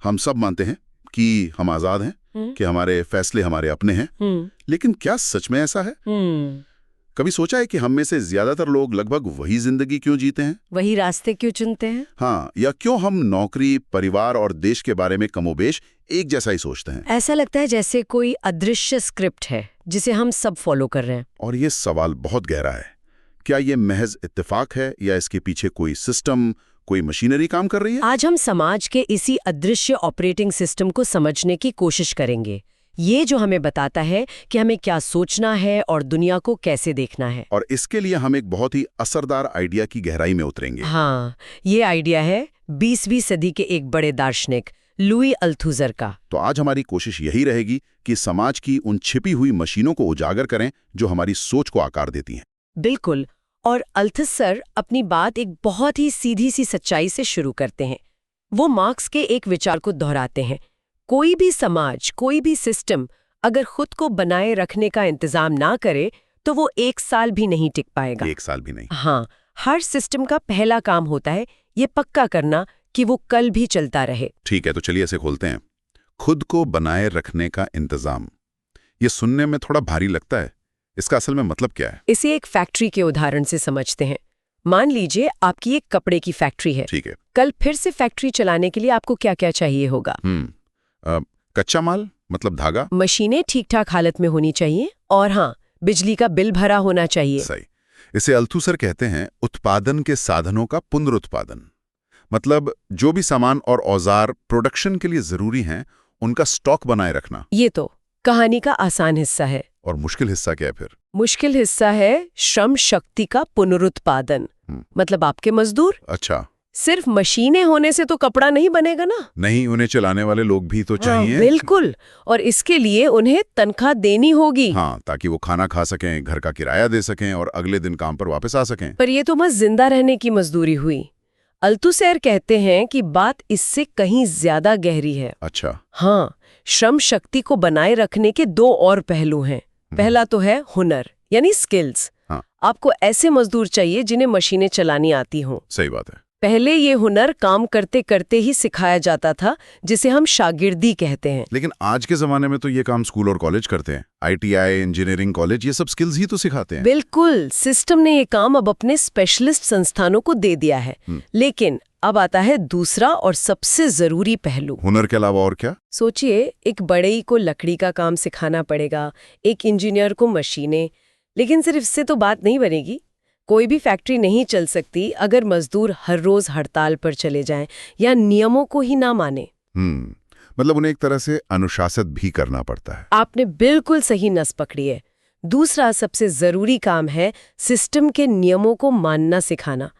हम सब मानते हैं कि हम आजाद हैं, कि हमारे फैसले हमारे अपने हैं, लेकिन क्या सच में ऐसा है? कभी सोचा है कि हम में से ज्यादातर लोग लगभग वही जिंदगी क्यों जीते हैं, वही रास्ते क्यों चुनते हैं? हाँ, या क्यों हम नौकरी, परिवार और देश के बारे में कमोबेश एक जैसा ही सोचते हैं? ऐसा लगता है जैसे कोई अदृश्य स्क्रिप्ट है जिसे हम सब फॉलो कर रहे हैं। और ये सवाल बहुत गहरा है। क्या ये महज इत्तेफाक है या इसके पीछे कोई सिस्टम, कोई मशीनरी काम कर रही है? आज हम समाज के इसी अदृश्य ऑपरेटिंग सिस्टम को समझने की कोशिश करेंगे। ये जो हमें बताता है कि हमें क्या सोचना है और दुनिया को कैसे देखना है। और इसके लिए हम एक बहुत ही असरदार आइडिया की गहराई में उतरेंगे। हाँ, ये आइडिया है 20वीं सदी के एक बड़े दार्शनिक लुई अल्थुजर का। तो आज हमारी कोशिश यही रहेगी कि समाज की उन छिपी हुई मशीनों को उजागर करें जो हमारी सोच को आकार देती हैं। बिल्कुल। और अल्थुजर अपनी बात एक बहुत ही सीधी सी सच्चाई से शुरू करते हैं। वो मार्क्स के एक विचार को दोहराते हैं, कोई भी समाज, कोई भी सिस्टम अगर खुद को बनाए रखने का इंतजाम ना करे तो वो 1 साल भी नहीं टिक पाएगा। 1 साल भी नहीं। हाँ, हर सिस्टम का पहला काम होता है ये पक्का करना कि वो कल भी चलता रहे। ठीक है, तो चलिए इसे खोलते हैं। खुद को बनाए रखने का इंतजाम, ये सुनने में थोड़ा भारी लगता है। इसका असल में मतलब क्या है? इसे एक फैक्ट्री के उदाहरण से समझते हैं। मान लीजिए आपकी एक कपड़े की फैक्ट्री है। ठीक है। कल फिर से फैक्ट्री चलाने के लिए आपको क्या क्या चाहिए होगा? कच्चा माल, मतलब धागा। मशीनें ठीक ठाक हालत में होनी चाहिए और हाँ, बिजली का बिल भरा होना चाहिए। सही। इसे अल्थुसर कहते हैं उत्पादन के साधनों का पुनरुत्पादन। मतलब जो भी सामान और औजार प्रोडक्शन के लिए जरूरी हैं, उनका स्टॉक बनाए रखना। ये तो कहानी का आसान हिस्सा है। और मुश्किल हिस्सा क्या है फिर? मुश्किल हिस्सा है श्रम शक्ति का पुनरुत्पादन। मतलब आपके मजदूर। अच्छा। सिर्फ मशीनें होने से तो कपड़ा नहीं बनेगा ना। नहीं, उन्हें चलाने वाले लोग भी तो चाहिए। बिल्कुल। और इसके लिए उन्हें तनख्वाह देनी होगी। हाँ, ताकि वो खाना खा सकें, घर का किराया दे सकें और अगले दिन काम पर वापस आ सकें। पर ये तो बस जिंदा रहने की मजदूरी हुई। अल्थुसर कहते हैं कि बात इससे कहीं ज्यादा गहरी है। अच्छा। हाँ, श्रम शक्ति को बनाए रखने के 2 और पहलू हैं। पहला तो है हुनर, यानी स्किल्स। हाँ। आपको ऐसे मजदूर चाहिए जिन्हें मशीनें चलानी आती हों। सही बात है। पहले ये हुनर काम करते करते ही सिखाया जाता था, जिसे हम शागिर्दी कहते हैं। लेकिन आज के जमाने में तो ये काम स्कूल और कॉलेज करते हैं। ITI, इंजीनियरिंग कॉलेज, ये सब स्किल्स ही तो सिखाते हैं। बिल्कुल, सिस्टम ने ये काम अब अपने स्पेशलिस्ट संस्थानों को दे दिया है। लेकिन अब आता है दूसरा और सबसे जरूरी पहलू। हुनर के अलावा और क्या? सोचिए, एक बढ़ई को लकड़ी का काम सिखाना पड़ेगा, एक इंजीनियर को मशीनें। लेकिन सिर्फ इससे तो बात नहीं बनेगी। कोई भी फैक्ट्री नहीं चल सकती अगर मजदूर हर रोज हड़ताल पर चले जाएं या नियमों को ही ना माने। मतलब उन्हें एक तरह से अनुशासित भी करना पड़ता है। आपने बिल्कुल सही नस पकड़ी है। दूसरा सबसे जरूरी काम है सिस्टम के नियमों को मानना सिखाना।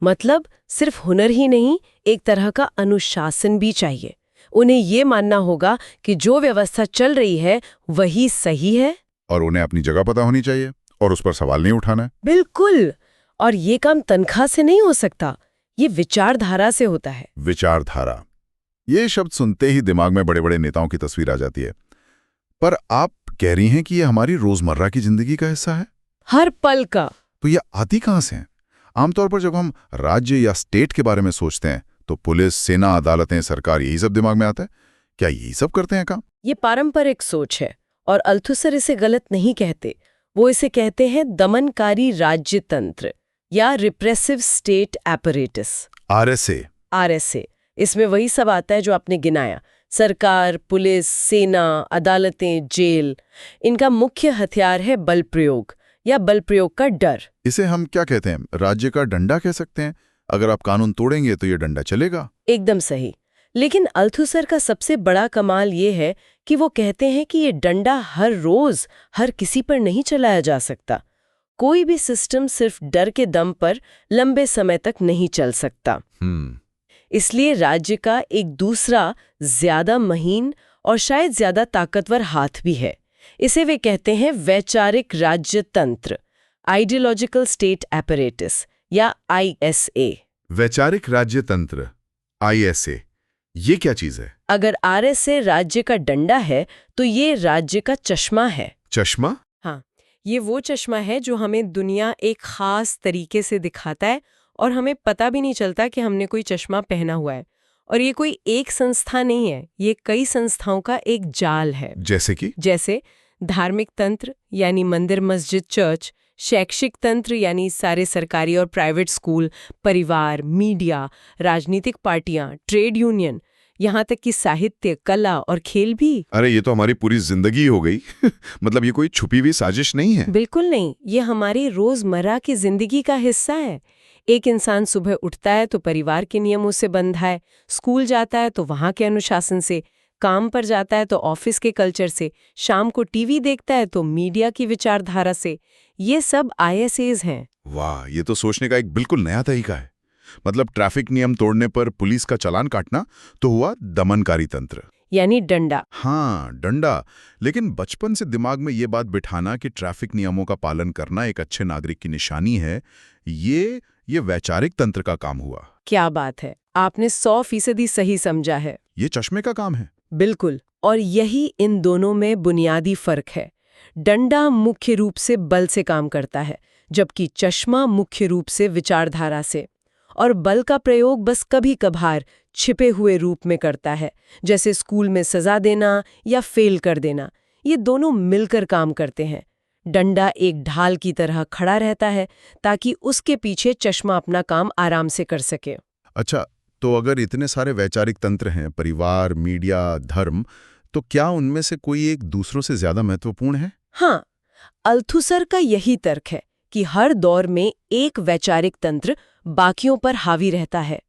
मतलब सिर्फ हुनर ही नहीं, एक तरह का अनुशासन भी चाहिए। उन्हें ये मानना होगा कि जो व्यवस्था चल रही है वही सही है। और उन्हें अपनी जगह पता होनी चाहिए और उस पर सवाल नहीं उठाना है। बिल्कुल। और ये काम तनख्वाह से नहीं हो सकता, ये विचारधारा से होता है। विचारधारा, ये शब्द सुनते ही दिमाग में बड़े बड़े नेताओं की तस्वीर आ जाती है। पर आप कह रही हैं कि ये हमारी रोजमर्रा की जिंदगी का हिस्सा है, हर पल का। तो ये आती कहां से है? आमतौर पर जब हम राज्य या स्टेट के बारे में सोचते हैं तो पुलिस, सेना, अदालतें, सरकार, यही सब दिमाग में आता है। क्या यही सब करते हैं काम? ये पारंपरिक सोच है और अल्थुसर इसे गलत नहीं कहते। वो इसे कहते हैं दमनकारी राज्य तंत्र या रिप्रेसिव स्टेट एपरेटस, RSA। इसमें वही सब आता है जो आपने गिनाया। सरकार, पुलिस, सेना, अदालतें, जेल। इनका मुख्य हथियार है बल प्रयोग या बल प्रयोग का डर। इसे हम क्या कहते हैं? राज्य का डंडा कह सकते हैं। अगर आप कानून तोड़ेंगे तो ये डंडा चलेगा। एकदम सही। लेकिन अल्थुसर का सबसे बड़ा कमाल ये है कि वो कहते हैं कि ये डंडा हर रोज हर किसी पर नहीं चलाया जा सकता। कोई भी सिस्टम सिर्फ डर के दम पर लंबे समय तक नहीं चल सकता। इसलिए राज्य का एक दूसरा ज्यादा महीन और शायद ज्यादा ताकतवर हाथ भी है। इसे वे कहते हैं वैचारिक राज्य तंत्र, आइडियोलॉजिकल स्टेट एपरेटस या ISA। वैचारिक राज्य तंत्र, ISA, ये क्या चीज है? अगर RSA राज्य का डंडा है तो ये राज्य का चश्मा है। चश्मा? हाँ, ये वो चश्मा है जो हमें दुनिया एक खास तरीके से दिखाता है और हमें पता भी नहीं चलता कि हमने कोई चश्मा पहना हुआ है। और ये कोई एक संस्था नहीं है, ये कई संस्थाओं का एक जाल है। जैसे धार्मिक तंत्र यानी मंदिर, मस्जिद, चर्च, शैक्षिक तंत्र यानी सारे सरकारी और प्राइवेट स्कूल, परिवार, मीडिया, राजनीतिक पार्टियां, ट्रेड यूनियन, यहाँ तक कि साहित्य, कला और खेल भी। अरे ये तो हमारी पूरी जिंदगी हो गई। मतलब ये कोई छुपी हुई साजिश नहीं है। बिल्कुल नहीं, ये हमारी रोजमर्रा की जिंदगी का हिस्सा है। एक इंसान सुबह उठता है तो परिवार के नियमों से बंधा है, स्कूल जाता है तो वहाँ के अनुशासन से, काम पर जाता है तो ऑफिस के कल्चर से, शाम को टीवी देखता है तो मीडिया की विचारधारा से। ये सब ISAs हैं। वाह, ये तो सोचने का एक बिल्कुल नया तरीका है। मतलब ट्रैफिक नियम तोड़ने पर पुलिस का चालान काटना तो हुआ दमनकारी तंत्र, यानी डंडा। हाँ, डंडा। लेकिन बचपन से दिमाग में ये बात बिठाना कि ट्रैफिक नियमों का पालन करना एक अच्छे नागरिक की निशानी है, ये वैचारिक तंत्र का काम हुआ। क्या बात है, आपने 100% सही समझा है। ये चश्मे का काम है। बिल्कुल, और यही इन दोनों में बुनियादी फर्क है। डंडा मुख्य रूप से बल से काम करता है, जबकि चश्मा मुख्य रूप से विचारधारा से। और बल का प्रयोग बस कभी कभार छिपे हुए रूप में करता है, जैसे स्कूल में सजा देना या फेल कर देना। ये दोनों मिलकर काम करते हैं। डंडा एक ढाल की तरह खड़ा रहता है ताकि उसके पीछे चश्मा अपना काम आराम से कर सके। अच्छा, तो अगर इतने सारे वैचारिक तंत्र हैं, परिवार, मीडिया, धर्म, तो क्या उनमें से कोई एक दूसरों से ज्यादा महत्वपूर्ण है? हाँ, अल्थुसर का यही तर्क है कि हर दौर में एक वैचारिक तंत्र बाकियों पर हावी रहता है।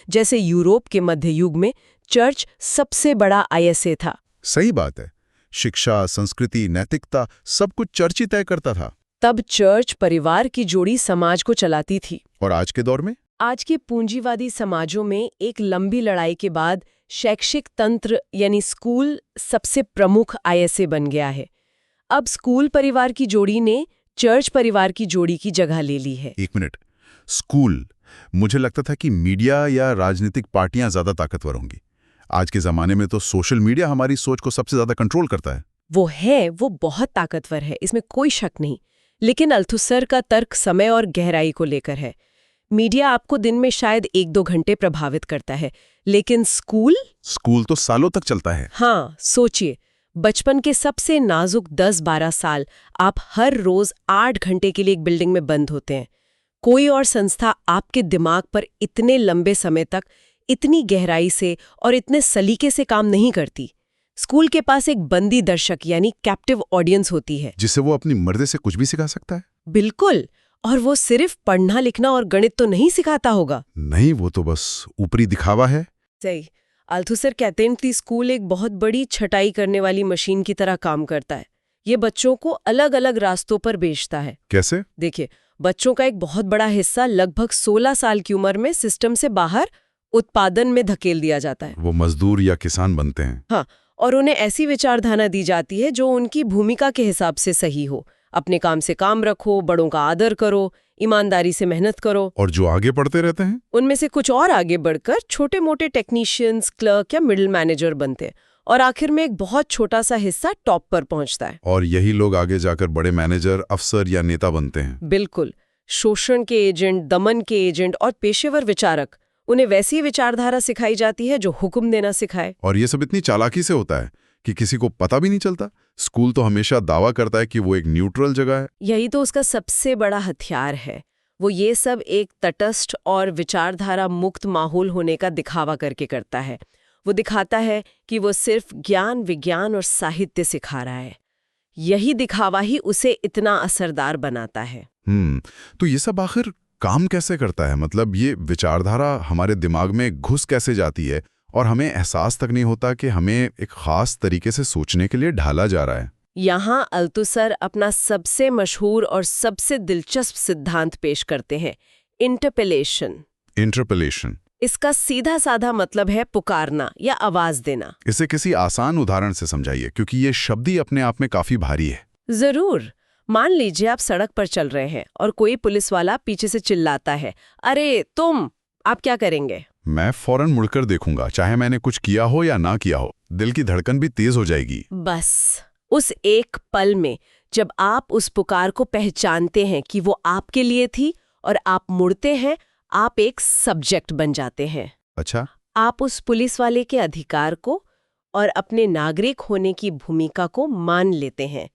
जैसे यूरोप के मध्य युग में चर्च सबसे बड़ा ISA था। सही बात है। शिक्षा, संस्कृति, नैतिकता सब कुछ चर्च ही तय करता था। तब चर्च परिवार की जोड़ी समाज को चलाती थी। और आज के दौर में? आज के पूंजीवादी समाजों में एक लंबी लड़ाई के बाद शैक्षिक तंत्र यानी स्कूल सबसे प्रमुख ISA बन गया है। अब स्कूल परिवार की जोड़ी ने चर्च परिवार की जोड़ी की जगह ले ली है। एक मिनट, स्कूल, मुझे लगता था कि मीडिया या राजनीतिक पार्टियां ज्यादा ताकतवर होंगी। आज के जमाने में तो सोशल मीडिया हमारी सोच को सबसे ज्यादा कंट्रोल करता है। वो बहुत ताकतवर है, इसमें कोई शक नहीं। लेकिन अल्थुसर का तर्क समय और गहराई को लेकर है। मीडिया आपको दिन में शायद 1-2 घंटे प्रभावित करता है, लेकिन स्कूल तो सालों तक चलता है। हाँ, सोचिए, बचपन के सबसे नाजुक 10-12 साल आप हर रोज 8 घंटे के लिए एक बिल्डिंग में बंद होते हैं। कोई और संस्था आपके दिमाग पर इतने लंबे समय तक, इतनी गहराई से और इतने सलीके से काम नहीं करती। स्कूल के पास एक बंदी दर्शक यानी कैप्टिव ऑडियंस होती है, जिसे वो अपनी मर्जी से कुछ भी सिखा सकता है। बिल्कुल, और वो सिर्फ पढ़ना लिखना और गणित तो नहीं सिखाता होगा। नहीं, वो तो बस ऊपरी दिखावा है। सही। अल्थुसर कहते हैं कि स्कूल एक बहुत बड़ी छटाई करने वाली मशीन की तरह काम करता है। ये बच्चों को अलग अलग रास्तों पर भेजता है। कैसे? देखिए, बच्चों का एक बहुत बड़ा हिस्सा लगभग 16 साल की उम्र में सिस्टम से बाहर उत्पादन में धकेल दिया जाता है। वो मजदूर या किसान बनते हैं। हाँ, और उन्हें ऐसी विचारधारा दी जाती है जो उनकी भूमिका के हिसाब से सही हो। अपने काम से काम रखो, बड़ों का आदर करो, ईमानदारी से मेहनत करो। और जो आगे बढ़ते रहते हैं, उनमें से कुछ और आगे बढ़कर छोटे मोटे टेक्नीशियंस, क्लर्क या मिडिल मैनेजर बनते हैं, और आखिर में एक बहुत छोटा सा हिस्सा टॉप पर पहुंचता है। और यही लोग आगे जाकर बड़े मैनेजर, अफसर या नेता बनते हैं। बिल्कुल। शोषण के एजेंट, दमन के एजेंट और पेशेवर विचारक, उन्हें वैसी विचारधारा सिखाई जाती है जो हुक्म देना सिखाए। और ये सब इतनी चालाकी से होता है कि किसी को पता भी नहीं चलता। स्कूल तो हमेशा दावा करता है कि वो एक न्यूट्रल जगह है। यही तो उसका सबसे बड़ा हथियार है। वो ये सब एक तटस्थ और विचारधारा मुक्त माहौल होने का दिखावा करके करता है। वो दिखाता है कि वो सिर्फ ज्ञान, विज्ञान और साहित्य सिखा रहा है। यही दिखावा ही उसे इतना असरदार बनाता है। तो ये सब आखिर काम कैसे करता है? मतलब ये विचारधारा हमारे दिमाग में घुस कैसे जाती है और हमें एहसास तक नहीं होता कि हमें एक खास तरीके से सोचने के लिए ढाला जा रहा है। यहाँ अल्थुसर अपना सबसे मशहूर और सबसे दिलचस्प सिद्धांत पेश करते हैं, इंटरपेलेशन। इसका सीधा साधा मतलब है पुकारना या आवाज देना। इसे किसी आसान उदाहरण से समझाइए, क्योंकि ये शब्द ही अपने आप में काफी भारी है। जरूर। मान लीजिए आप सड़क पर चल रहे हैं और कोई पुलिस वाला पीछे से चिल्लाता है, अरे तुम, आप क्या करेंगे? मैं फौरन मुड़कर देखूंगा, चाहे मैंने कुछ किया हो या ना किया हो। दिल की धड़कन भी तेज हो जाएगी। बस उस एक पल में जब आप उस पुकार को पहचानते हैं कि वो आपके लिए थी और आप मुड़ते हैं, आप एक सब्जेक्ट बन जाते हैं। अच्छा। आप उस पुलिस वाले के अधिकार को और अपने नागरिक होने की भूमिका को मान लेते हैं।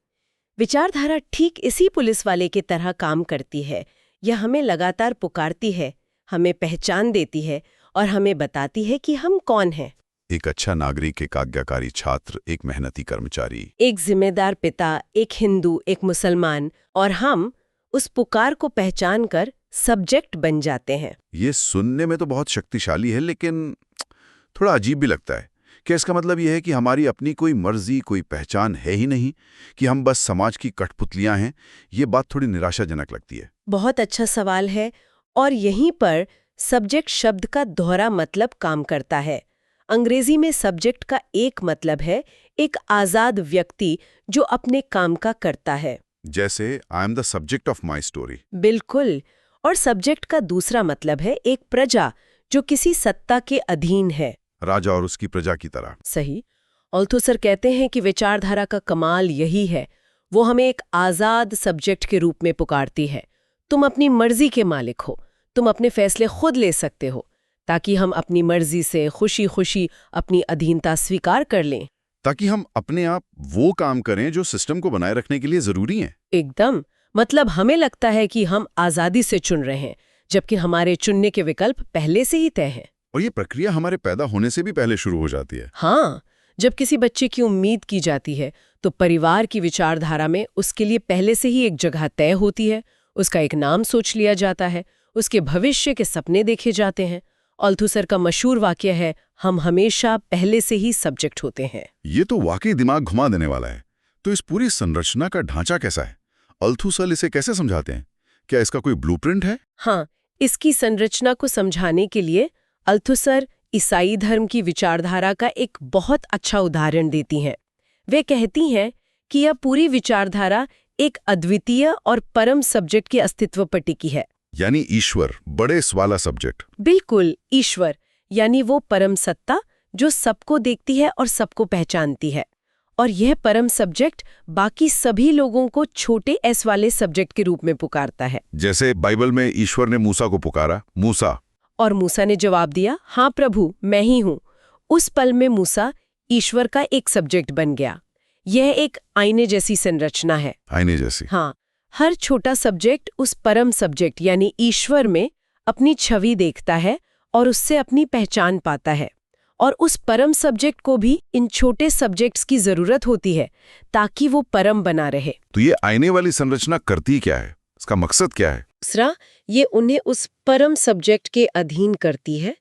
विचारधारा ठीक इसी पुलिस वाले की तरह काम करती है। यह हमें लगातार पुकारती है, हमें पहचान देती है और हमें बताती है कि हम कौन हैं। एक अच्छा नागरिक, एक आज्ञाकारी छात्र, एक मेहनती कर्मचारी, एक जिम्मेदार पिता, एक हिंदू, एक मुसलमान, और हम उस पुकार को पहचान कर सब्जेक्ट बन जाते हैं। ये सुनने में तो बहुत शक्तिशाली है, लेकिन थोड़ा अजीब भी लगता है। क्या इसका मतलब यह है कि हमारी अपनी कोई मर्जी, कोई पहचान है ही नहीं, कि हम बस समाज की कठपुतलियां हैं? ये बात थोड़ी निराशाजनक लगती है। बहुत अच्छा सवाल है, और यहीं पर सब्जेक्ट शब्द का दोहरा मतलब काम करता है। अंग्रेजी में सब्जेक्ट का एक मतलब है एक आजाद व्यक्ति जो अपने काम का करता है, जैसे I am the subject of my story. बिल्कुल। और सब्जेक्ट का दूसरा मतलब है एक प्रजा जो किसी सत्ता के अधीन है, राजा और उसकी प्रजा की तरह। सही। अल्थुसर कहते हैं कि विचारधारा का कमाल यही है, वो हमें एक आजाद सब्जेक्ट के रूप में पुकारती है। तुम अपनी मर्जी के मालिक हो, तुम अपने फैसले खुद ले सकते हो, ताकि हम अपनी मर्जी से खुशी खुशी अपनी अधीनता स्वीकार कर लें, ताकि हम अपने आप वो काम करें जो सिस्टम को बनाए रखने के लिए जरूरी हैं। एकदम। मतलब हमें लगता है कि हम आजादी से चुन रहे हैं, जबकि हमारे चुनने के विकल्प पहले से ही तय हैं। और ये प्रक्रिया हमारे पैदा होने से भी पहले शुरू हो जाती है। हाँ, जब किसी बच्चे की उम्मीद की जाती है तो परिवार की विचारधारा में उसके लिए पहले से ही एक जगह तय होती है, उसका एक नाम सोच लिया जाता है, उसके भविष्य के सपने देखे जाते हैं। अल्थुसर का मशहूर वाक्य है, हम हमेशा पहले से ही सब्जेक्ट होते हैं। ये तो वाकई दिमाग घुमा देने वाला है। तो इस पूरी संरचना का ढांचा कैसा है? अल्थुसर इसे कैसे समझाते हैं? क्या इसका कोई ब्लूप्रिंट है? हाँ, इसकी संरचना को समझाने के लिए अल्थुसर ईसाई धर्म की विचारधारा का एक बहुत अच्छा उदाहरण देती हैं। वे कहती हैं कि यह पूरी विचारधारा एक अद्वितीय और परम सब्जेक्ट के अस्तित्व पर टिकी है। यानी ईश्वर, बड़े वाला सब्जेक्ट। बिल्कुल, ईश्वर यानी वो परम सत्ता जो सबको देखती है और सबको पहचानती है। और यह परम सब्जेक्ट बाकी सभी लोगों को छोटे एस वाले सब्जेक्ट के रूप में पुकारता है। जैसे बाइबल में ईश्वर ने मूसा को पुकारा, मूसा, और मूसा ने जवाब दिया, हाँ प्रभु, मैं ही हूँ। उस पल में मूसा ईश्वर का एक सब्जेक्ट बन गया। यह एक आईने जैसी संरचना है। आईने जैसी? हाँ, हर छोटा सब्जेक्ट उस परम सब्जेक्ट यानी ईश्वर में अपनी छवि देखता है और उससे अपनी पहचान पाता है। और उस परम सब्जेक्ट को भी इन छोटे सब्जेक्ट्स की जरूरत होती है ताकि वो परम बना रहे। तो ये आईने वाली संरचना करती क्या है? इसका मकसद क्या है? दूसरा, ये उन्हें उस परम सब्जेक्ट के अधीन करती है।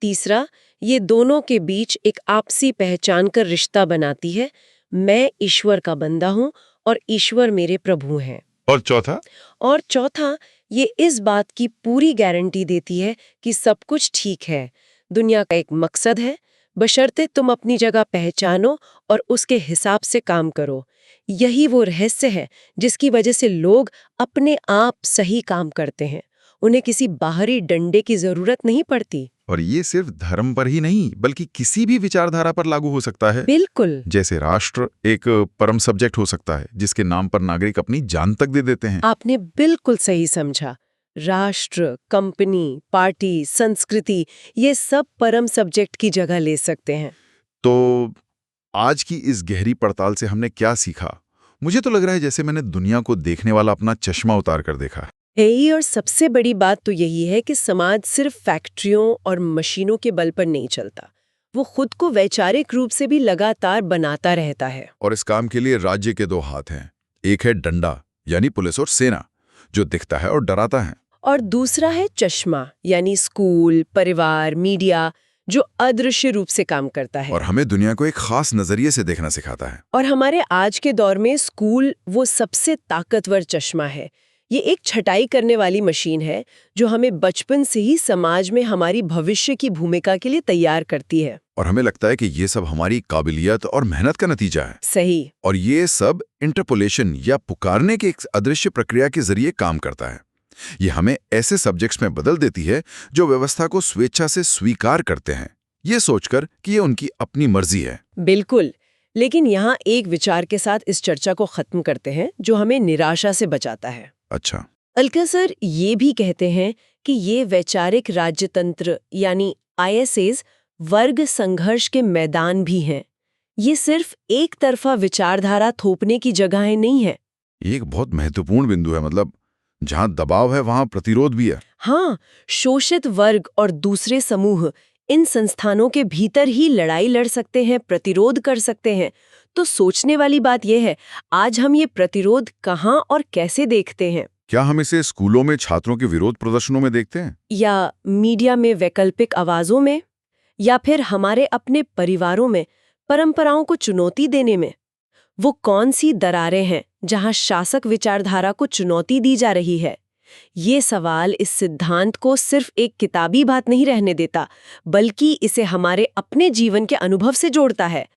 तीसरा, ये दोनों के बीच एक आपसी पहचान कर रिश्ता बनाती है। मैं ईश्वर का बंदा हूँ और ईश्वर मेरे प्रभु हैं। और चौथा? और चौथा, ये इस बात की पूरी गारंटी देती है कि सब कुछ ठीक है, दुनिया का एक मकसद है, बशर्ते तुम अपनी जगह पहचानो और उसके हिसाब से काम करो। यही वो रहस्य है जिसकी वजह से लोग अपने आप सही काम करते हैं। उन्हें किसी बाहरी डंडे की जरूरत नहीं पड़ती। और ये सिर्फ धर्म पर ही नहीं, बल्कि किसी भी विचारधारा पर लागू हो सकता है। बिल्कुल। जैसे राष्ट्र एक परम सब्जेक्ट हो सकता है जिसके नाम पर नागरिक अपनी जान तक दे देते हैं। आपने बिल्कुल सही समझा। राष्ट्र, कंपनी, पार्टी, संस्कृति, ये सब परम सब्जेक्ट की जगह ले सकते हैं। तो आज की इस गहरी पड़ताल से हमने क्या सीखा? मुझे तो लग रहा है जैसे मैंने दुनिया को देखने वाला अपना चश्मा उतार कर देखा। यही, और सबसे बड़ी बात तो यही है कि समाज सिर्फ फैक्ट्रियों और मशीनों के बल पर नहीं चलता, वो खुद को वैचारिक रूप से भी लगातार बनाता रहता है। और इस काम के लिए राज्य के दो हाथ हैं। एक है डंडा यानी पुलिस और सेना, जो दिखता है और डराता है, और दूसरा है चश्मा यानी स्कूल, परिवार, मीडिया, जो अदृश्य रूप से काम करता है और हमें दुनिया को एक खास नजरिए से देखना सिखाता है। और हमारे आज के दौर में स्कूल वो सबसे ताकतवर चश्मा है। ये एक छटाई करने वाली मशीन है जो हमें बचपन से ही समाज में हमारी भविष्य की भूमिका के लिए तैयार करती है। और हमें लगता है कि ये सब हमारी काबिलियत और मेहनत का नतीजा है। सही। और ये सब इंटरपोलेशन या पुकारने की एक अदृश्य प्रक्रिया के जरिए काम करता है। ये हमें ऐसे सब्जेक्ट्स में बदल देती है जो व्यवस्था को स्वेच्छा से स्वीकार करते हैं, ये सोचकर कि ये उनकी अपनी मर्जी है। बिल्कुल। लेकिन यहाँ एक विचार के साथ इस चर्चा को खत्म करते हैं जो हमें निराशा से बचाता है। अच्छा। अल्थुसर ये भी कहते हैं कि ये वैचारिक राज्यतंत्र यानी ISAs वर्ग संघर्ष के मैदान भी हैं। ये सिर्फ एक तरफा विचारधारा थोपने की जगहें नहीं है। एक बहुत महत्वपूर्ण बिंदु है, मतलब जहां दबाव है वहां प्रतिरोध भी है। हाँ, शोषित वर्ग और दूसरे समूह इन संस्थानों के भीतर ही लड़ाई लड़ सकते हैं, प्रतिरोध कर सकते हैं। तो सोचने वाली बात यह है, आज हम ये प्रतिरोध कहाँ और कैसे देखते हैं? क्या हम इसे स्कूलों में छात्रों के विरोध प्रदर्शनों में देखते हैं? या मीडिया में वैकल्पिक आवाजों में? या फिर हमारे अपने परिवारों में परंपराओं को चुनौती देने में? वो कौन सी दरारें हैं जहां शासक विचारधारा को चुनौती दी जा रही है? ये सवाल इस सिद्धांत को सिर्फ एक किताबी बात नहीं रहने देता, बल्कि इसे हमारे अपने जीवन के अनुभव से जोड़ता है।